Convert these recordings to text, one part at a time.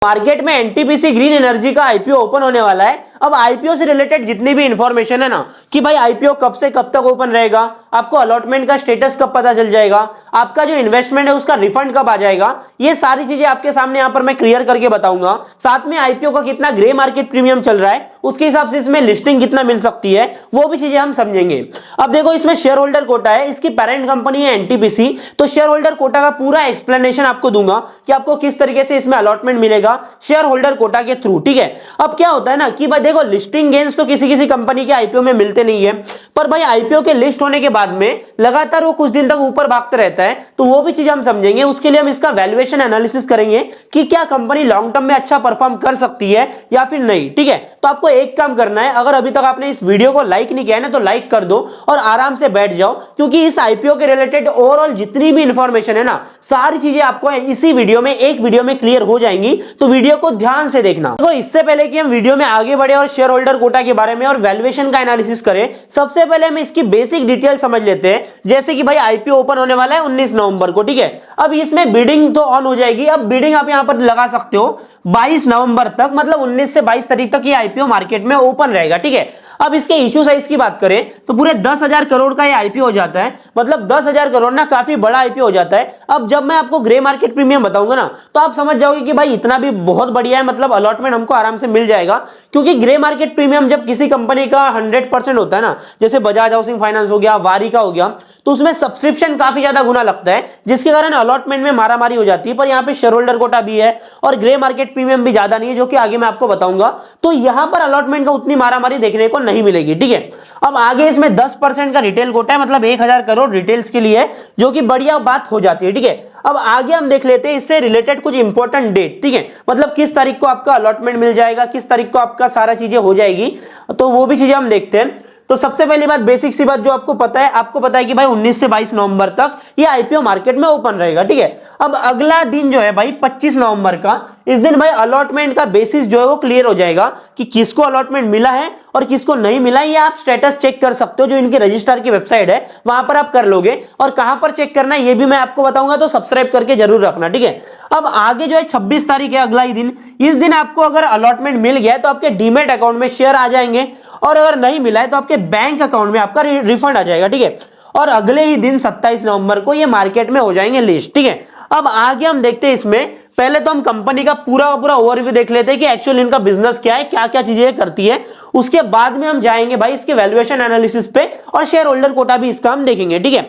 Market में NTPC green energy का IPO open होने वाला है। अब आईपीओ से रिलेटेड जितनी भी इंफॉर्मेशन है ना कि भाई आईपीओ कब से कब तक ओपन रहेगा, आपको अलॉटमेंट का स्टेटस कब पता चल जाएगा, आपका जो इन्वेस्टमेंट है उसका रिफंड कब आ जाएगा, ये सारी चीजें आपके सामने यहां पर मैं क्लियर करके बताऊंगा। साथ में आईपीओ का कितना ग्रे मार्केट प्रीमियम चल रहा है, उसके हिसाब से इसमें लिस्टिंग कितना मिल सकती है, वो भी चीजें हम समझेंगे। अब देखो इसमें शेयर होल्डर कोटा है, इसकी पेरेंट कंपनी है एनटीपीसी, तो शेयर होल्डर कोटा का पूरा एक्सप्लेनेशन आपको दूंगा कि आपको किस तरीके से इसमें अलॉटमेंट मिलेगा शेयर होल्डर कोटा के थ्रू। ठीक है, अब क्या होता है ना कि भाई देखो लिस्टिंग गेन्स तो किसी किसी कंपनी के आईपीओ में मिलते नहीं है, पर भाई आईपीओ के लिस्ट होने के बाद में लगातार वो कुछ दिन तक ऊपर भागता रहता है, तो वो भी चीज हम समझेंगे। उसके लिए हम इसका वैल्यूएशन एनालिसिस करेंगे कि क्या कंपनी लॉन्ग टर्म में अच्छा परफॉर्म कर सकती है या फिर नहीं। ठीक है, तो आपको एक काम करना है, अगर अभी तक आपने इस वीडियो को लाइक नहीं किया है ना तो लाइक कर दो और आराम से बैठ जाओ, क्योंकि इस आईपीओ के रिलेटेड ओवरऑल जितनी भी इंफॉर्मेशन है ना सारी चीजें आपको इसी वीडियो में एक वीडियो में क्लियर हो जाएंगी, तो वीडियो को ध्यान से देखना। तो इससे पहले कि हम वीडियो में आगे बढ़े और शेयर होल्डर कोटा के बारे में और वैल्यूएशन का एनालिसिस करें, सबसे पहले हम इसकी बेसिक डिटेल समझ लेते हैं। जैसे कि भाई आईपीओ ओपन होने वाला है 19 नवंबर को। ठीक है, अब इसमें बिडिंग तो ऑन हो जाएगी। अब बिडिंग आप यहां पर लगा सकते हो 22 नवंबर तक, मतलब 19 से 22 तारीख तक ये आईपीओ मार्केट में ओपन रहेगा। ठीक है, अब इसके इश्यू साइज की बात करें तो पूरे 10,000 करोड़ का ये आईपीओ हो जाता है, मतलब 10,000 करोड़ ना काफी बड़ा आईपीओ हो जाता है। अब जब मैं आपको ग्रे मार्केट प्रीमियम बताऊंगा ना तो आप समझ जाओगे कि भाई इतना भी बहुत बढ़िया है, मतलब अलॉटमेंट हमको आराम से मिल जाएगा। क्योंकि ग्रे मार्केट प्रीमियम जब किसी कंपनी का 100% होता है ना, जैसे बजाज हाउसिंग फाइनेंस हो गया, वारिका हो गया, तो उसमें सब्सक्रिप्शन काफी ज्यादा गुना लगता है, जिसके कारण अलॉटमेंट में मारामारी हो जाती है। पर यहाँ पे शेयर होल्डर कोटा भी है और ग्रे मार्केट प्रीमियम भी ज्यादा नहीं है, जो कि आगे मैं आपको बताऊंगा। तो यहां पर अलॉटमेंट का उतनी मारामारी देखने को नहीं मिलेगी। ठीक है, अब आगे इसमें 10% का रिटेल कोटा है, मतलब 1,000 करोड़ रिटेल्स के लिए, जो कि बढ़िया बात हो जाती है। ठीक है, अब आगे हम देख लेते हैं इससे रिलेटेड कुछ इंपॉर्टेंट डेट। ठीक है, मतलब किस तारीख को आपका अलॉटमेंट मिल जाएगा, किस तारीख को आपका सारा चीजें हो जाएगी, तो वो भी चीजें हम देखते हैं। तो सबसे पहली बात, बेसिक सी बात जो आपको पता है कि भाई 19 से 22 नवंबर तक ये आईपीओ मार्केट में ओपन रहेगा। ठीक है, अब अगला दिन जो है भाई 25 नवंबर का, इस दिन भाई अलॉटमेंट का बेसिस जो है वो क्लियर हो जाएगा कि किसको अलॉटमेंट मिला है और किसको नहीं मिला है। ये आप स्टेटस चेक कर सकते हो, जो इनके रजिस्ट्रार की वेबसाइट है वहां पर आप कर लोगे। और कहां पर चेक करना है ये भी मैं आपको बताऊंगा, तो सब्सक्राइब करके जरूर रखना। ठीक है, अब आगे जो है 26 तारीख है, अगला ही दिन, इस दिन आपको अगर अलॉटमेंट मिल गया है तो आपके डीमेट अकाउंट में शेयर आ जाएंगे, और अगर नहीं मिला है तो आपके बैंक अकाउंट में आपका रिफंड आ जाएगा। ठीक है, और अगले ही दिन 27 नवंबर को ये मार्केट में हो जाएंगे लिस्ट। ठीक है, अब आगे हम देखते हैं इसमें, पहले तो हम कंपनी का पूरा ओवरव्यू देख लेते हैं कि एक्चुअल इनका बिजनेस क्या है, क्या क्या चीजें करती है। उसके बाद में हम जाएंगे भाई इसके वैल्यूएशन एनालिसिस पे, और शेयर होल्डर कोटा भी इसका हम देखेंगे। ठीक है,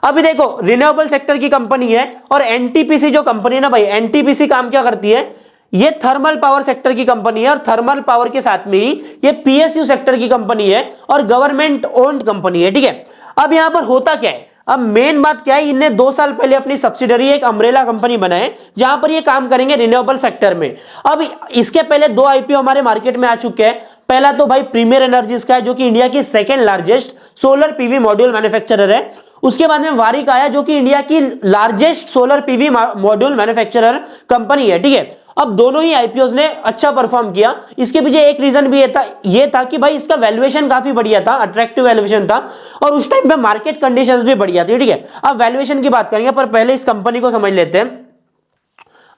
अभी देखो रिन्यूएबल सेक्टर की कंपनी है, और एनटीपीसी जो कंपनी है ना भाई, एनटीपीसी काम क्या करती है, ये थर्मल पावर सेक्टर की कंपनी है, और थर्मल पावर के साथ में ही ये पीएसयू सेक्टर की कंपनी है और गवर्नमेंट ओन्ड कंपनी है। ठीक है, अब यहां पर होता क्या है, अब मेन बात क्या है, इनने 2 साल पहले अपनी सब्सिडरी एक अम्ब्रेला कंपनी बनाए जहां पर ये काम करेंगे रिन्यूएबल सेक्टर में। अब इसके पहले 2 आईपीओ हमारे मार्केट में आ चुके हैं। पहला तो भाई प्रीमियर एनर्जीज का है, जो कि इंडिया की second largest solar PV module manufacturer है। उसके बाद में वारिका आया, जो कि इंडिया की largest solar PV module manufacturer company है। ठीक है, अब दोनों ही आईपीओस ने अच्छा परफॉर्म किया। इसके पीछे एक रीजन भी ये था कि भाई इसका वैल्यूएशन काफी बढ़िया था, अट्रैक्टिव वैल्यूएशन था, और उस टाइम पे मार्केट कंडीशंस भी बढ़िया थी। ठीक है, अब वैल्यूएशन की बात करेंगे, पर पहले इस कंपनी को समझ लेते हैं।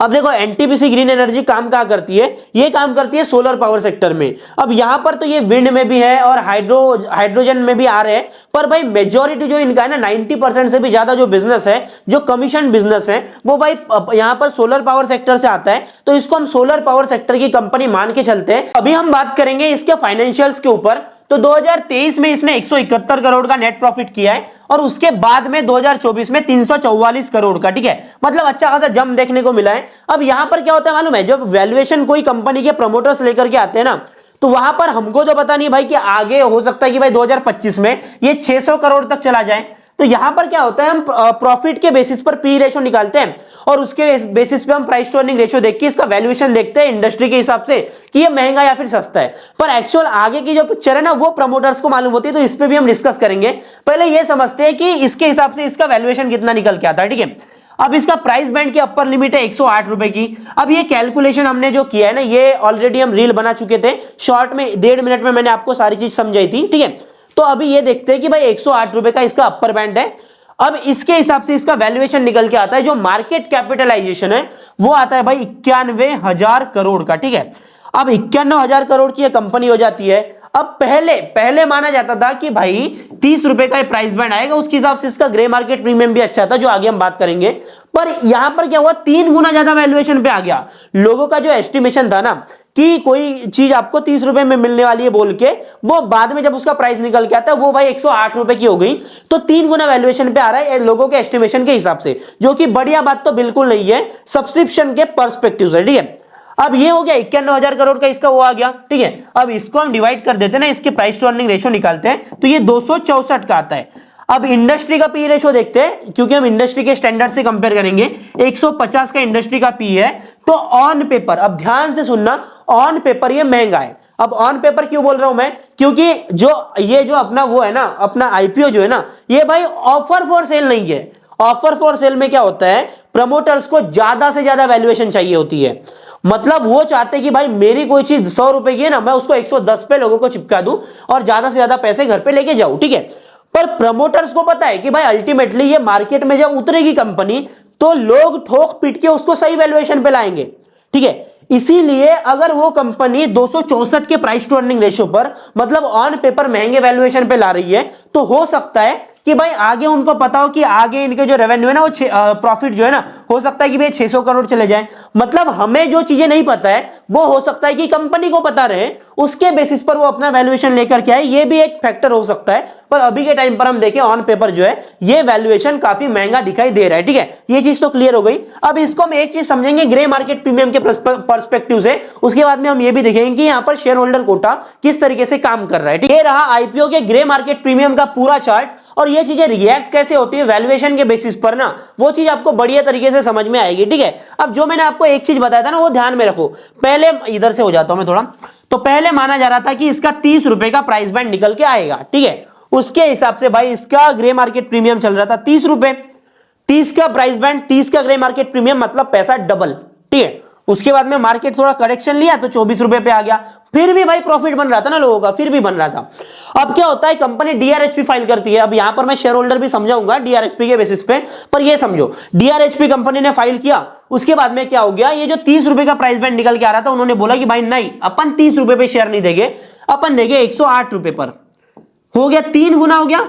अब देखो एनटीपीसी ग्रीन एनर्जी काम क्या करती है, ये काम करती है सोलर पावर सेक्टर में। अब यहां पर तो ये विंड में भी है और हाइड्रोजन में भी आ रहे हैं, पर भाई मेजॉरिटी जो इनका है ना 90% से भी ज्यादा जो बिजनेस है, जो कमीशन बिजनेस है, वो भाई यहां पर सोलर पावर सेक्टर से आता है। तो इसको हम सोलर पावर सेक्टर की कंपनी मान के चलते हैं। अभी हम बात करेंगे इसके फाइनेंशियल्स के ऊपर। तो 2023 में इसने 171 करोड़ का नेट प्रॉफिट किया है, और उसके बाद में 2024 में 344 करोड़ का। ठीक है, मतलब अच्छा खासा जंप देखने को मिला है। अब यहां पर क्या होता है मालूम है, जब वैल्यूएशन कोई कंपनी के प्रमोटर्स लेकर के आते हैं ना, तो वहां पर हमको तो पता नहीं भाई कि आगे हो सकता है कि भाई 2025 में ये 600 करोड़ तक चला जाए। तो यहां पर क्या होता है, हम प्रॉफिट के बेसिस पर पी रेशो निकालते हैं, और उसके बेसिस पे हम प्राइस टू अर्निंग रेशो देख के इसका वैल्यूएशन देखते हैं इंडस्ट्री के हिसाब से कि ये महंगा या फिर सस्ता है। पर एक्चुअल आगे की जो पिक्चर है ना वो प्रमोटर्स को मालूम होती है, तो इस पे भी हम डिस्कस करेंगे। पहले ये समझते हैं कि इसके हिसाब से इसका वैल्यूएशन कितना निकल के आता है। ठीक है, अब इसका प्राइस बैंड की अपर लिमिट है 108 रुपए की। अब ये कैलकुलेशन हमने जो किया है ना, ये ऑलरेडी हम रील बना चुके थे, शॉर्ट में 1.5 मिनट में मैंने आपको सारी चीज समझाई थी। ठीक है, तो अभी ये देखते हैं कि भाई 108 रुपए का इसका अपर बैंड है। अब इसके हिसाब से इसका वैल्यूएशन निकल के आता है, जो मार्केट कैपिटलाइजेशन है वो आता है भाई 91,000 करोड़ का। ठीक है, अब 91,000 करोड़ की कंपनी हो जाती है। अब पहले माना जाता था कि भाई 30 रुपए का प्राइस बैंड आएगा, उसके हिसाब से इसका ग्रे मार्केट प्रीमियम भी अच्छा था, जो आगे हम बात करेंगे। पर यहां पर क्या हुआ, 3 गुना ज्यादा वैल्यूएशन पे आ गया। लोगों का जो एस्टिमेशन था ना कि कोई चीज आपको 30 रुपए में मिलने वाली है बोल के, वो बाद में जब उसका प्राइस निकल के आता है वो भाई 108 रुपए की हो गई। तो 3 गुना वैल्यूएशन पे आ रहा है लोगों के एस्टिमेशन के हिसाब से, जो कि बढ़िया बात तो बिल्कुल नहीं है सब्सक्रिप्शन के पर्सपेक्टिव से। ठीक है, अब ये हो गया 91,000 करोड़ का इसका वो आ गया। ठीक है, अब इसको हम डिवाइड कर देते हैं ना, इसके प्राइस टू अर्निंग रेशियो निकालते हैं तो ये 264 का आता है। अब इंडस्ट्री का पी रेशियो देखते हैं, क्योंकि हम इंडस्ट्री के स्टैंडर्ड से कंपेयर करेंगे। 150 का इंडस्ट्री का पी है, तो ऑन पेपर, अब ध्यान से सुनना, ऑन पेपर ये महंगा है। अब ऑन पेपर क्यों बोल रहा हूं मैं, क्योंकि जो अपना वो है ना, अपना आईपीओ जो है ना, ये भाई ऑफर फॉर सेल नहीं है। ऑफर फॉर सेल में क्या होता है, प्रमोटर्स को ज्यादा से ज्यादा वैल्यूएशन चाहिए होती है। मतलब वो चाहते कि भाई मेरी कोई चीज 100 रुपए की है ना, मैं उसको 110 पे लोगों को चिपका दूं और ज्यादा से ज्यादा पैसे घर पे लेके जाऊं। ठीक है, पर प्रमोटर्स को पता है कि भाई अल्टीमेटली ये मार्केट में जब उतरेगी कंपनी तो लोग ठोक पीट के उसको सही वैल्यूएशन पे लाएंगे। ठीक है, इसीलिए अगर वो कंपनी 264 के प्राइस टू अर्निंग रेशियो पर, मतलब ऑन पेपर महंगे वैल्यूएशन पे ला रही है, तो हो सकता है कि भाई आगे उनको पता हो कि आगे इनके जो रेवेन्यू है ना, वो प्रॉफिट जो है ना, हो सकता है कि भाई 600 करोड़ चले जाए। मतलब हमें जो चीजें नहीं पता है वो हो सकता है कि कंपनी को पता रहे, उसके बेसिस पर वो अपना वैल्यूएशन लेकर के आए, ये भी एक फैक्टर हो सकता है। पर अभी के टाइम पर हम देखें ऑन पेपर जो है ये वैल्यूएशन काफी महंगा दिखाई दे रहा है। ठीक है, ये चीज तो क्लियर हो गई। अब इसको हम एक चीज समझेंगे ग्रे मार्केट प्रीमियम के पर्सपेक्टिव से, उसके बाद में हम ये भी देखेंगे कि यहाँ पर शेयर होल्डर कोटा किस तरीके से काम कर रहा है। ठीक है, ये रहा आईपीओ के ग्रे मार्केट प्रीमियम का पूरा चार्ट, और ये चीजें रिएक्ट कैसे होती है वैल्यूएशन के बेसिस पर ना, वो चीज आपको बढ़िया तरीके से समझ में आएगी। ठीक है, अब जो मैंने आपको एक चीज बताया था ना, वो ध्यान में रखो। पहले इधर से हो जाता हूं मैं थोड़ा, तो पहले माना जा रहा था कि इसका 30 रुपए का प्राइस बैंड निकल के आएगा। ठीक है, उसके हिसाब से भाई इसका ग्रे मार्केट प्रीमियम चल रहा था 30 रुपए। 30 का प्राइस बैंड, 30 का ग्रे मार्केट प्रीमियम, मतलब पैसा डबल। ठीक है, उसके बाद में मार्केट थोड़ा करेक्शन लिया तो 24 रुपए पे आ गया। फिर भी भाई प्रॉफिट बन रहा था ना लोगों का, फिर भी बन रहा था। अब क्या होता है, कंपनी डीआरएचपी फाइल करती है। अब यहां पर मैं शेयर होल्डर भी समझाऊंगा डीआरएचपी के बेसिस पे, पर ये समझो डीआरएचपी कंपनी ने फाइल किया, उसके बाद में क्या हो गया, ये जो 30 रुपए का प्राइस बैंड निकल के आ रहा था, उन्होंने बोला कि भाई नहीं, अपन 30 रुपए पे शेयर नहीं देंगे, अपन देंगे 108 रुपए पर। हो गया 3 गुना हो गया।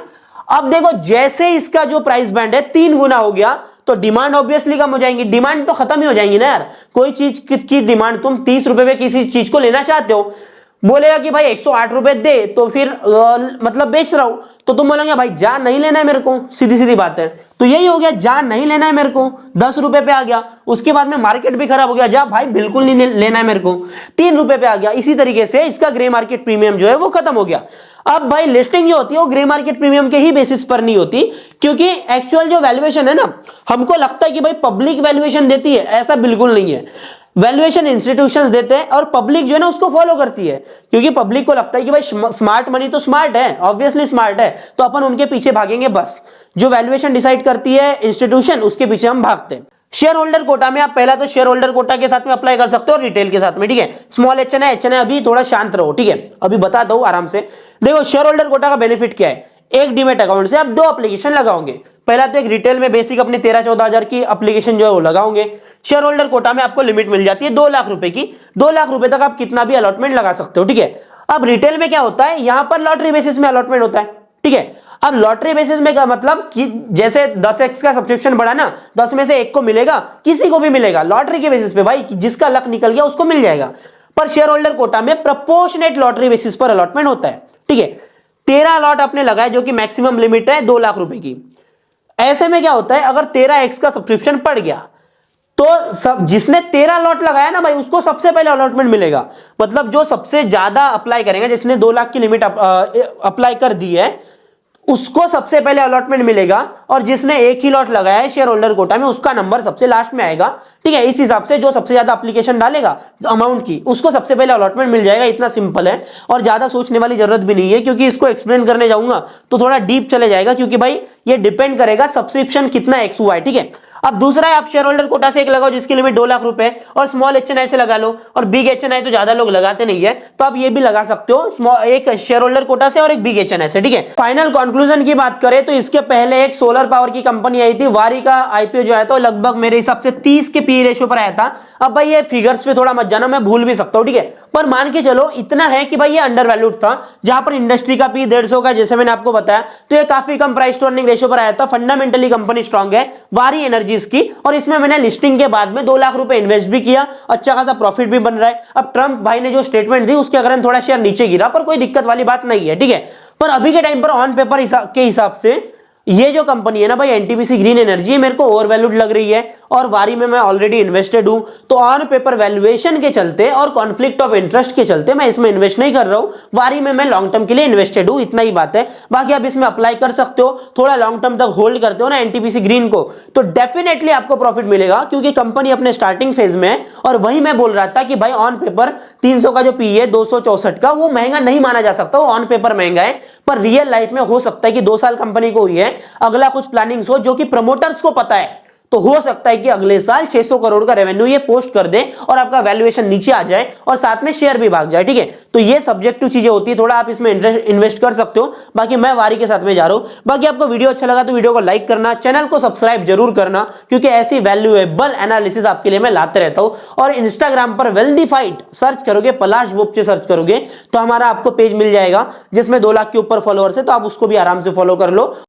अब देखो जैसे इसका जो प्राइस बैंड है 3 गुना हो गया, तो डिमांड ऑब्वियसली कम हो जाएंगी, डिमांड तो खत्म ही हो जाएंगी ना यार। कोई चीज की डिमांड, तुम 30 रुपए पे किसी चीज को लेना चाहते हो, बोलेगा कि भाई 108 रुपए दे, तो फिर मतलब बेच रहा हूं, तो तुम बोलोगे भाई जा नहीं लेना है मेरे को, सीधी सीधी बात है। तो यही हो गया, जा नहीं लेना है मेरे को, 10 रुपए पे आ गया। उसके बाद में मार्केट भी खराब हो गया, जा भाई बिल्कुल नहीं लेना है मेरे को, 3 रुपए पे आ गया। इसी तरीके से इसका ग्रे मार्केट प्रीमियम जो है वो खत्म हो गया। अब भाई लिस्टिंग जो होती है वो ग्रे मार्केट प्रीमियम के ही बेसिस पर नहीं होती, क्योंकि एक्चुअल जो वैल्यूएशन है ना, हमको लगता है कि भाई पब्लिक वैल्यूएशन देती है, ऐसा बिल्कुल नहीं है। वैल्यूएशन इंस्टीट्यूशंस देते हैं और पब्लिक जो है ना उसको फॉलो करती है, क्योंकि पब्लिक को लगता है कि भाई स्मार्ट मनी तो स्मार्ट है, ऑब्वियसली स्मार्ट है, तो अपन उनके पीछे भागेंगे बस। जो वैल्यूएशन डिसाइड करती है इंस्टीट्यूशन, उसके पीछे हम भागते हैं। शेयर होल्डर कोटा में आप पहला तो शेयर होल्डर कोटा के साथ में अप्लाई कर सकते हो और रिटेल के साथ में। ठीक है, स्मॉल एचएनआई एचएनआई अभी थोड़ा शांत रहो। ठीक है, अभी बता दो आराम से। देखो शेयर होल्डर कोटा का बेनिफिट क्या है, एक डीमेट अकाउंट से आप 2 एप्लीकेशन लगाओगे। पहला तो एक रिटेल में बेसिक अपनी 13-14 हजार की एप्लीकेशन जो है वो लगाओगे। शेयर होल्डर कोटा में आपको लिमिट मिल जाती है 2 लाख रुपए की, 2 लाख रुपए तक आप कितना भी अलॉटमेंट लगा सकते हो। ठीक है, अब रिटेल में क्या होता है, यहां पर लॉटरी बेसिस में अलॉटमेंट होता है। ठीक है, अब लॉटरी बेसिस में का मतलब कि जैसे 10x का सब्सक्रिप्शन बढ़ा ना, 10 में से 1 को मिलेगा, किसी को भी मिलेगा लॉटरी के बेसिस पे भाई, जिसका लक निकल गया उसको मिल जाएगा। पर शेयर होल्डर कोटा में प्रोपोर्शनेट लॉटरी बेसिस पर अलॉटमेंट होता है। ठीक है, 13 लॉट आपने लगाए, जो कि मैक्सिमम लिमिट है 2 लाख रुपए की। ऐसे में क्या होता है, अगर 13x का सब्सक्रिप्शन पड़ गया तो सब जिसने 13 लॉट लगाया ना भाई, उसको सबसे पहले अलॉटमेंट मिलेगा। मतलब जो सबसे ज्यादा अप्लाई करेंगे, जिसने 2 लाख की लिमिट अप्लाई कर दी है, उसको सबसे पहले अलॉटमेंट मिलेगा, और जिसने 1 ही लॉट लगाया है शेयर होल्डर कोटा में, उसका नंबर सबसे लास्ट में आएगा। ठीक है, इस हिसाब से जो सबसे ज्यादा एप्लीकेशन डालेगा अमाउंट की, उसको सबसे पहले अलॉटमेंट मिल जाएगा। इतना सिंपल है और ज्यादा सोचने वाली जरूरत भी नहीं है, क्योंकि इसको एक्सप्लेन करने जाऊंगा तो थोड़ा डीप चले जाएगा, क्योंकि भाई ये डिपेंड करेगा सब्सक्रिप्शन कितना एक्स हुआ है। ठीक है, अब दूसरा है, आप शेयर होल्डर कोटा से एक लगाओ जिसकी लिमिट 2 लाख रुपए, और स्मॉल HNI से लगा लो, और बिग HNI तो ज्यादा लोग लगाते नहीं है, तो आप ये भी लगा सकते हो, एक शेयर होल्डर कोटा से और एक बिग HNI से, ठीक है। फाइनल कंक्लूजन की बात करें तो इसके पहले एक सोलर पावर की कंपनी आई थी, वारी का आईपीओ जो है तो लगभग मेरे हिसाब से 30 के पी रेशियो पर आया था। अब भाई ये फिगर्स पे थोड़ा मत जाना, मैं भूल भी सकता हूं, ठीक है, पर मान के चलो इतना है कि भाई ये अंडर वैल्यूड था, जहां पर इंडस्ट्री का पी 150 का जैसे मैंने आपको बताया, तो ये काफी कम प्राइस टू अर्निंग रेशियो पर आया था। फंडामेंटली कंपनी स्ट्रांग है वारी एनर्जीज की, और इसमें मैंने लिस्टिंग के बाद में 2 लाख रुपए इन्वेस्ट भी किया, अच्छा खासा प्रॉफिट भी बन रहा है। अब ट्रंप भाई ने जो स्टेटमेंट दी उसके कारण थोड़ा शेयर नीचे गिरा, पर कोई दिक्कत वाली बात नहीं है, ठीक है। पर अभी के टाइम पर ऑन पेपर के हिसाब से ये जो कंपनी है ना भाई एनटीपीसी ग्रीन एनर्जी, मेरे को ओवर वैल्यूड लग रही है, और वारी में मैं ऑलरेडी इन्वेस्टेड हूं, तो ऑन पेपर वैल्यूएशन के चलते और कॉन्फ्लिक्ट ऑफ इंटरेस्ट के चलते मैं इसमें इन्वेस्ट नहीं कर रहा हूं। वारी में मैं लॉन्ग टर्म के लिए इन्वेस्टेड हूं, इतना ही बात है। बाकी आप इसमें अप्लाई कर सकते हो, थोड़ा लॉन्ग टर्म तक होल्ड करते हो ना एनटीपीसी ग्रीन को, तो डेफिनेटली आपको प्रॉफिट मिलेगा, क्योंकि कंपनी अपने स्टार्टिंग फेज में है। और वही मैं बोल रहा था कि भाई ऑन पेपर 300 का जो पी है 264 का, वो महंगा नहीं माना जा सकता, वो ऑन पेपर महंगा है, पर रियल लाइफ में हो सकता है कि 2 साल कंपनी को हुई है, अगला कुछ प्लानिंग्स हो जो कि प्रमोटर्स को पता है, तो हो सकता है कि अगले साल 600 करोड़ का रेवेन्यू ये पोस्ट कर दे और आपका वैल्यूएशन नीचे आ जाए और साथ में शेयर भी भाग जाए, ठीक है। तो ये सब्जेक्टिव चीजें होती है, थोड़ा आप इसमें इन्वेस्ट कर सकते हो। बाकी मैं वारी के साथ में जा रहा हूं। बाकी आपको वीडियो अच्छा लगा तो वीडियो को लाइक करना, चैनल को सब्सक्राइब जरूर करना, क्योंकि ऐसी वैल्यूएबल एनालिसिस आपके लिए मैं लाते रहता हूं। और इंस्टाग्राम पर वेल्दीफाइड सर्च करोगे, पलाश बोप से सर्च करोगे तो हमारा आपको पेज मिल जाएगा जिसमें 2 लाख के ऊपर फॉलोअर्स है, तो आप उसको भी आराम से फॉलो कर लो।